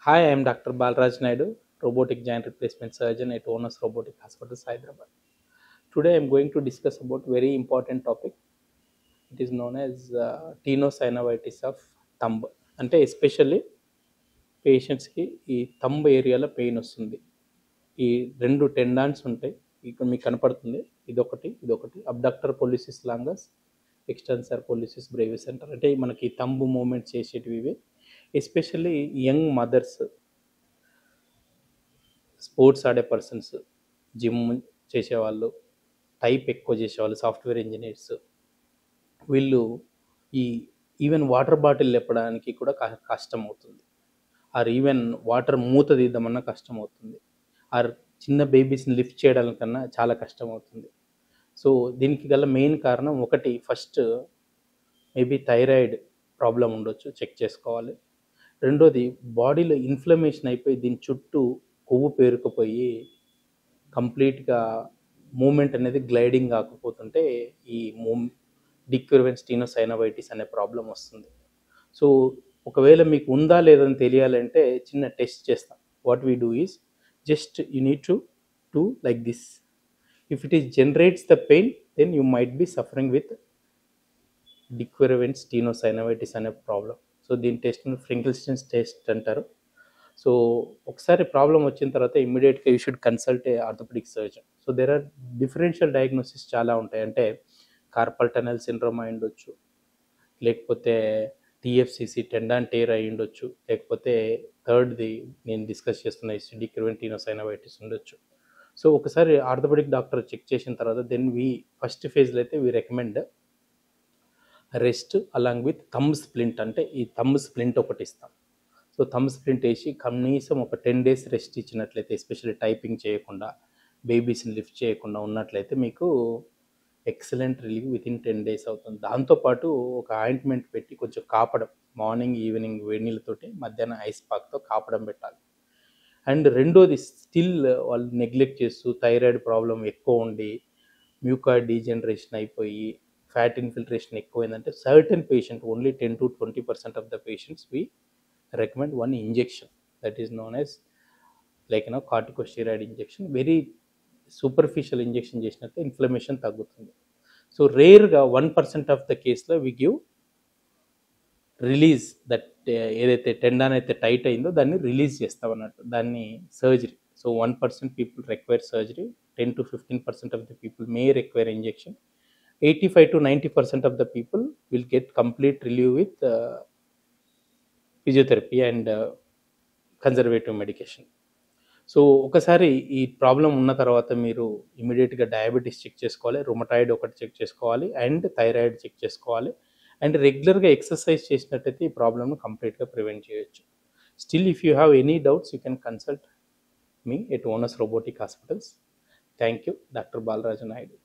Hi, I am Dr. Balraj Naidu, robotic joint replacement surgeon at Onus Robotic Hospitals, Hyderabad. Today, I am going to discuss about very important topic. It is known as tenosynovitis of thumb. అంటే especially పేషెంట్స్కి ఈ thumb ఏరియాలో pain వస్తుంది. ఈ రెండు tendons ఉంటాయి. ఇక్కడ మీకు కనపడుతుంది. ఇదొకటి అబ్డక్టర్ పొలిసిస్ లాంగస్, ఎక్స్టెన్సర్ పొలిసిస్ బ్రేవిస్ అంటారు. అంటే మనకి థంబ్ మూమెంట్ చేసేటివి ఇవి. ఎస్పెషల్లీ యంగ్ మదర్స్, స్పోర్ట్స్ ఆడే పర్సన్స్, జిమ్ చేసేవాళ్ళు, టైప్ ఎక్కువ చేసేవాళ్ళు, సాఫ్ట్వేర్ ఇంజనీర్స్, వీళ్ళు ఈ ఈవెన్ వాటర్ బాటిల్ లేపడానికి కూడా కష్టం అవుతుంది. ఆర్ ఈవెన్ వాటర్ మూత తీద్దామన్నా కష్టం అవుతుంది. ఆర్ చిన్న బేబీస్ని లిఫ్ట్ చేయడానికన్నా చాలా కష్టం అవుతుంది. సో దీనికి గల మెయిన్ కారణం ఒకటి, ఫస్ట్ మేబీ థైరాయిడ్ ప్రాబ్లం ఉండొచ్చు, చెక్ చేసుకోవాలి. రెండోది బాడీలో ఇన్ఫ్లమేషన్ అయిపోయి దీని చుట్టూ కొవ్వు పేరుకుపోయి కంప్లీట్గా మూమెంట్ అనేది గ్లైడింగ్ కాకపోతుంటే ఈ డిక్యూర్వెన్స్ స్టీనోసైనోవైటిస్ అనే ప్రాబ్లం వస్తుంది. సో ఒకవేళ మీకు ఉందా లేదని తెలియాలంటే చిన్న టెస్ట్ చేస్తాం. What we do is just you need to do like this. If it is generates the pain, then you might be suffering with de Quervain's tenosynovitis అనే ప్రాబ్లం. సో దీని టెస్ట్ని ఫ్రింకిల్స్టన్స్ టెస్ట్ అంటారు. సో ఒకసారి ప్రాబ్లం వచ్చిన తర్వాత ఇమ్మీడియట్గా you should consult a orthopaedic surgeon. So there are differential diagnosis చాలా ఉంటాయి. అంటే కార్పల్ టనెల్ సిండ్రోమ్ అయి ఉండొచ్చు, లేకపోతే టీఎఫ్సిసి టెండాన్ టేర్ అయి ఉండొచ్చు, లేకపోతే థర్డ్ది నేను డిస్కస్ చేస్తున్న డిక్యూర్వెన్స్ స్టీనోసైనోవైటిస్ ఉండొచ్చు. సో ఒకసారి ఆర్థోపెడిక్ డాక్టర్ చెక్ చేసిన తర్వాత దెన్ ఫస్ట్ ఫేజ్లో అయితే we recommend rest along with thumb splint. అంటే ఈ థంబ్ స్ప్లింట్ ఒకటి ఇస్తాం. సో థంబ్ స్ప్లింట్ వేసి కనీసం ఒక 10 days రెస్ట్ ఇచ్చినట్లయితే, ఎస్పెషల్లీ టైపింగ్ చేయకుండా, బేబీస్ని లిఫ్ట్ చేయకుండా ఉన్నట్లయితే మీకు ఎక్సలెంట్ రిలీవ్ వితిన్ 10 days అవుతుంది. దాంతోపాటు ఒక ఆయింట్మెంట్ పెట్టి కొంచెం కాపడం, మార్నింగ్ ఈవినింగ్ వేడి నీళ్ళతోటి, మధ్యాహ్నం ఐస్ పాక్తో కాపడం పెట్టాలి. అండ్ రెండోది, స్టిల్ వాళ్ళు నెగ్లెక్ట్ చేస్తూ థైరాయిడ్ ప్రాబ్లం ఎక్కువ ఉండి మ్యూకాయిడ్ డీజనరేషన్ అయిపోయి ఫ్యాట్ ఇన్ఫిల్ట్రేషన్ ఎక్కువైందంటే certain patient, only 10 to 20% of the patients we recommend one injection that is known as corticosteroid injection. Very superficial injection చేసినట్టు ఇన్ఫ్లమేషన్ తగ్గుతుంది. సో రేర్గా 1% ఆఫ్ ద కేసులో we give release that, ఏదైతే tendon అయితే tight అయిందో దాన్ని release చేస్తాం అన్నట్టు, దాన్ని surgery. So 1% people require surgery, 10 to 15% of the people may require injection, 85 to 90% of the people will get complete relieve with physiotherapy and conservative medication. So ఒకసారి ఈ problem ఉన్న తర్వాత మీరు ఇమీడియట్గా డయాబెటీస్ చెక్ చేసుకోవాలి, రుమటాయిడ్ ఒకటి చెక్ చేసుకోవాలి, and thyroid check చేసుకోవాలి. అండ్ రెగ్యులర్గా ఎక్సర్సైజ్ చేసినట్టయితే ఈ ప్రాబ్లమ్ను కంప్లీట్గా ప్రివెంట్ చేయొచ్చు. Still if you have any doubts you can consult me at onus robotic hospitals. Thank you, doctor Balaraju Naidu.